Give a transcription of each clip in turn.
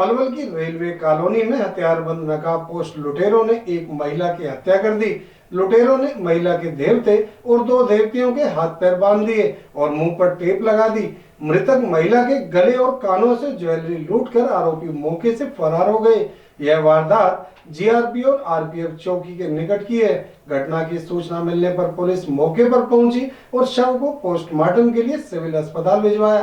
पलवल की railway colony में हथियारबंद नकाब पोस्ट लुटेरों ने एक महिला की हत्या कर दी। लुटेरों ने महिला के देवते और दो देवतियों के हाथ पैर बांध दिए और मुंह पर टेप लगा दी। मृतक महिला के गले और कानों से ज्वेलरी लूटकर आरोपी मौके से फरार हो गए। यह वारदात जीआरपी और आरपीएफ चौकी के निकट की है। घटना की सूचना मिलने पर पुलिस मौके पर पहुंची और शव को पोस्टमार्टम के लिए सिविल अस्पताल भिजवाया।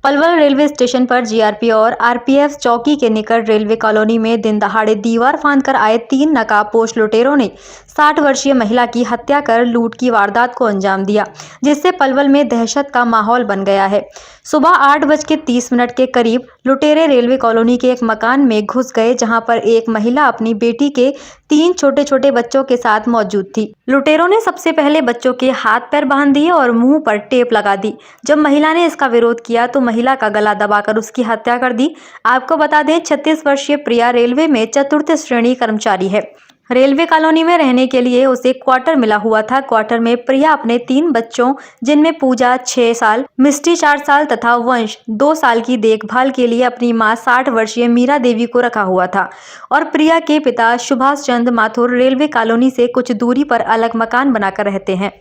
पलवल रेलवे स्टेशन पर जीआरपी और आरपीएफ चौकी के निकट रेलवे कॉलोनी में दिन दहाड़े दीवार फांदकर आए 3 नकाबपोश लुटेरों ने 60 वर्षीय महिला की हत्या कर लूट की वारदात को अंजाम दिया, जिससे पलवल में दहशत का माहौल बन गया है। सुबह 8:30 के करीब लुटेरे रेलवे कॉलोनी के एक मकान में घुस गए, जहां पर एक महिला अपनी बेटी के 3 छोटे-छोटे बच्चों के साथ मौजूद थी। लुटेरों ने सबसे पहले बच्चों के हाथ पैर बांध दिए और मुंह पर टेप लगा दी। जब महिला ने इसका विरोध किया तो महिला का गला दबाकर उसकी हत्या कर दी। आपको बता दें, 36 वर्षीय प्रिया रेलवे में चतुर्थ श्रेणी कर्मचारी है। रेलवे कॉलोनी में रहने के लिए उसे क्वार्टर मिला हुआ था। क्वार्टर में प्रिया अपने 3 बच्चों, जिनमें पूजा 6 साल, मिष्टी 4 साल तथा वंश 2 साल की देखभाल के लिए अपनी मां 60 वर्षीय मीरा देवी को रखा हुआ था और प्रिया के पिता सुभाष चंद्र माथुर रेलवे कॉलोनी से कुछ दूरी पर अलग मकान बनाकर रहते हैं।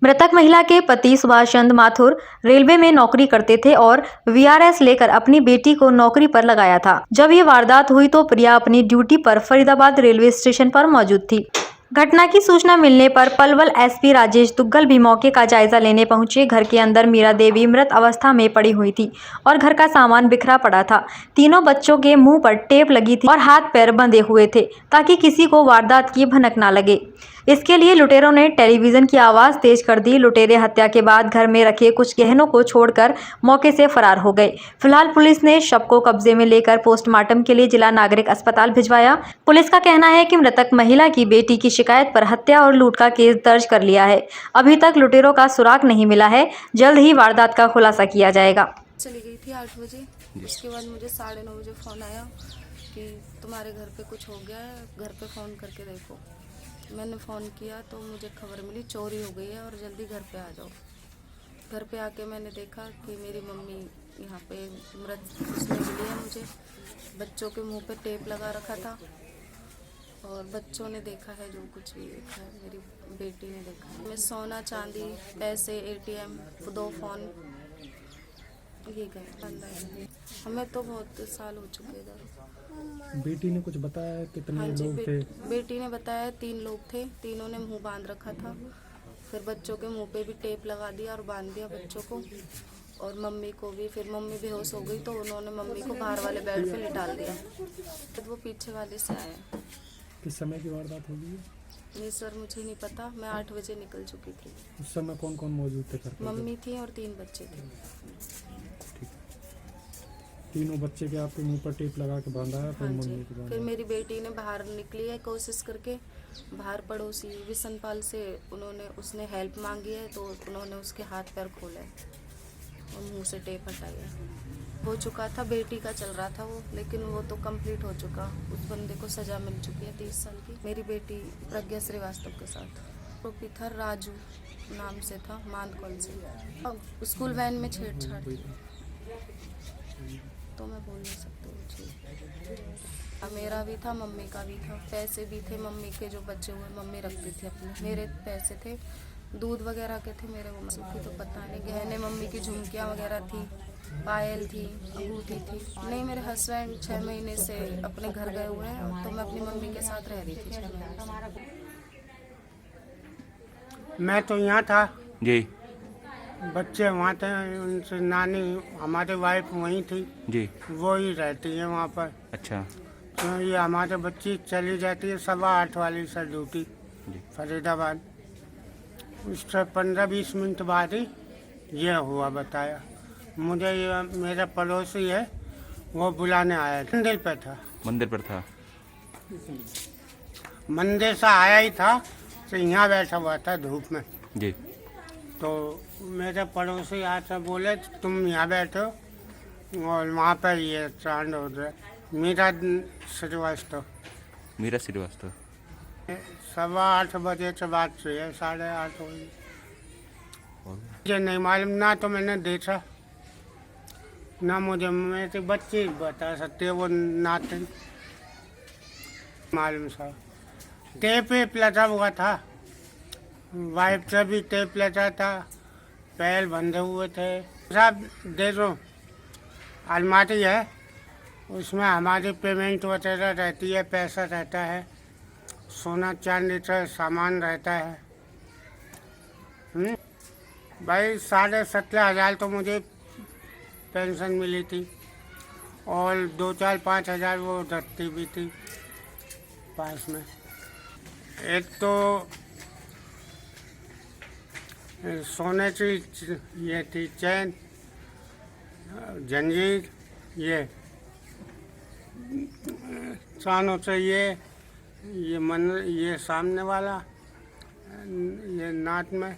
मृतक महिला के पति सुभाष चंद्र माथुर रेलवे में नौकरी करते थे और वीआरएस लेकर अपनी बेटी को नौकरी पर लगाया था। जब ये वारदात हुई तो प्रिया अपनी ड्यूटी पर फरीदाबाद रेलवे स्टेशन पर मौजूद थी। घटना की सूचना मिलने पर पलवल एसपी राजेश दुग्गल भी मौके का जायजा लेने पहुंचे। घर के अंदर मीरा देवी मृत अवस्था में पड़ी हुई थी और घर का सामान बिखरा पड़ा था। तीनों बच्चों के मुंह पर टेप लगी थी और हाथ पैर बंधे हुए थे ताकि किसी को वारदात की भनक ना लगे। इसके लिए लुटेरों ने टेलीविजन की आवाज तेज कर दी। लुटेरे हत्या के बाद घर में रखे कुछ गहनों को छोड़कर मौके से फरार हो गए। फिलहाल पुलिस ने शव को कब्जे में लेकर पोस्टमार्टम के लिए जिला नागरिक अस्पताल भिजवाया। पुलिस का कहना है कि मृतक महिला की बेटी की शिकायत पर हत्या और लूट का केस दर्ज कर लिया है। अभी तक लुटेरों का सुराग नहीं मिला है। जल्द ही वारदात का खुलासा किया जाएगा। चली गई थी 8 बजे। उसके बाद मुझे 9:30 बजे फ़ोन आया कि तुम्हारे घर पे कुछ हो गया है, घर पे फ़ोन करके देखो। मैंने फ़ोन किया तो मुझे खबर मिली चोरी हो गई है और जल्दी घर पे आ जाओ। घर पे आके मैंने देखा कि मेरी मम्मी यहाँ पे मृत उसमें मिली है मुझे। बच्चों के मुंह पे टेप लगा रखा था और बच्चों ने देखा है जो कुछ भी देखा है, मेरी बेटी ने देखा है। मैं सोना चांदी पैसे एटीएम 2 फ़ोन ये गए। हमें तो बहुत साल हो चुके इधर। बेटी ने कुछ बताया कितने लोग थे? बेटी ने बताया 3 लोग थे, तीनों ने मुंह बांध रखा था। फिर बच्चों के मुंह पे भी टेप लगा दिया और बांध दिया बच्चों को और मम्मी को भी। फिर मम्मी बेहोश हो गई तो उन्होंने मम्मी को बाहर वाले बेड पे लिटाल दिया। फिर वो पीछे वाले से आया। किस समय की वारदात होगी? नहीं सर, मुझे नहीं पता। मैं 8 बजे निकल चुकी थी। उस समय कौन कौन मौजूद थे घर पे? मम्मी थी और 3 बच्चे थे। ठीक। तीनों बच्चे के आपके मुंह पर टेप लगा के बांधा है? हाँ जी। फिर मेरी बेटी ने बाहर निकली है कोशिश करके। बाहर पड़ोसी विशनपाल से उसने हेल्प मांगी है तो उन्होंने उसके हाथ पैर खोले और मुंह से टेप हटाया। हो चुका था, बेटी का चल रहा था वो, लेकिन वो तो कंप्लीट हो चुका। उस बंदे को सजा मिल चुकी है 30 साल की। मेरी बेटी प्रज्ञा श्रीवास्तव के साथ। टोपी था राजू नाम से था, मानकौल से। स्कूल वैन में छेड़छाड़ की तो मैं बोल नहीं सकती वो चीज़। मेरा भी था, मम्मी का भी था। पैसे भी थे मम्मी के जो बचे हुए मम्मी रखती थी अपने। मेरे पैसे थे, दूध वगैरह के थे मेरे। वो की तो पता नहीं। गहने मम्मी की झुमकियाँ वगैरह थी, पायल थी, अंगूठी थी। नहीं, मेरे हस्बैंड 6 महीने से अपने घर गए हुए हैं तो मैं अपनी मम्मी के साथ रह रही थी 6 महीने से। मैं तो यहाँ था जी बच्चे वहाँ थे, उनसे नानी हमारे वाइफ वहीं थी जी। वो ही रहती है वहाँ पर। अच्छा तो ये हमारे बच्ची चली जाती है 8:15 वाली सर ड्यूटी जी। फरीदाबाद। उससे 15-20 मिनट बाद ही ये हुआ बताया मुझे। ये मेरा पड़ोसी है, वो बुलाने आया था। मंदिर पे था। मंदिर पर था? मंदिर से आया ही था तो यहाँ बैठा हुआ था धूप में। जी। तो मेरे पड़ोसी आकर बोले तुम यहाँ बैठो और वहाँ पर ये चांद हो रहा है। मीरा श्रीवास्तव। मीरा श्रीवास्तव। 8:15 बजे से बात हुई है, 8:30 हुई। मुझे नहीं मालूम ना, तो मैंने देखा ना मुझे मेरे बच्चे बता सकते, वो नाते मालूम सा टेप वेप लगा हुआ था, वाइफ से भी टेप लगा था, पैर बंधे हुए थे। सब दे दो, अलमारी है, उसमें हमारी पेमेंट वगैरह रहती है, पैसा रहता है, सोना चांदी का सामान रहता है। भाई 17,500 तो मुझे पेंशन मिली थी और 2-4-5 हज़ार वो रखती भी थी पास में। एक तो सोने की ये थी चैन, जंजीर, ये चांदों से ये मन, ये सामने वाला, ये नाक में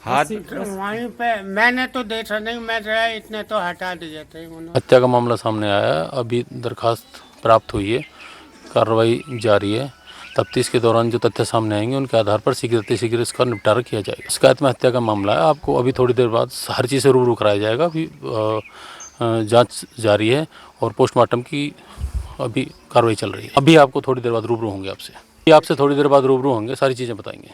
हाथ वहीं पे मैंने तो देखा नहीं, मैं गया इतने तो हटा दिए थे उन्होंने। हत्या का मामला सामने आया है। अभी दरखास्त प्राप्त हुई है, कार्रवाई जारी है। तफ्तीश के दौरान जो तथ्य सामने आएंगे उनके आधार पर शीघ्र इसका निपटारा किया जाएगा। शिकायत में हत्या का मामला है। आपको अभी थोड़ी देर बाद हर चीज़ से रूबरू कराया जाएगा। अभी जांच जारी है और पोस्टमार्टम की अभी कार्रवाई चल रही है। अभी आपको थोड़ी देर बाद रूबरू होंगे आपसे थोड़ी देर बाद रूबरू होंगे, सारी चीज़ें बताएंगे।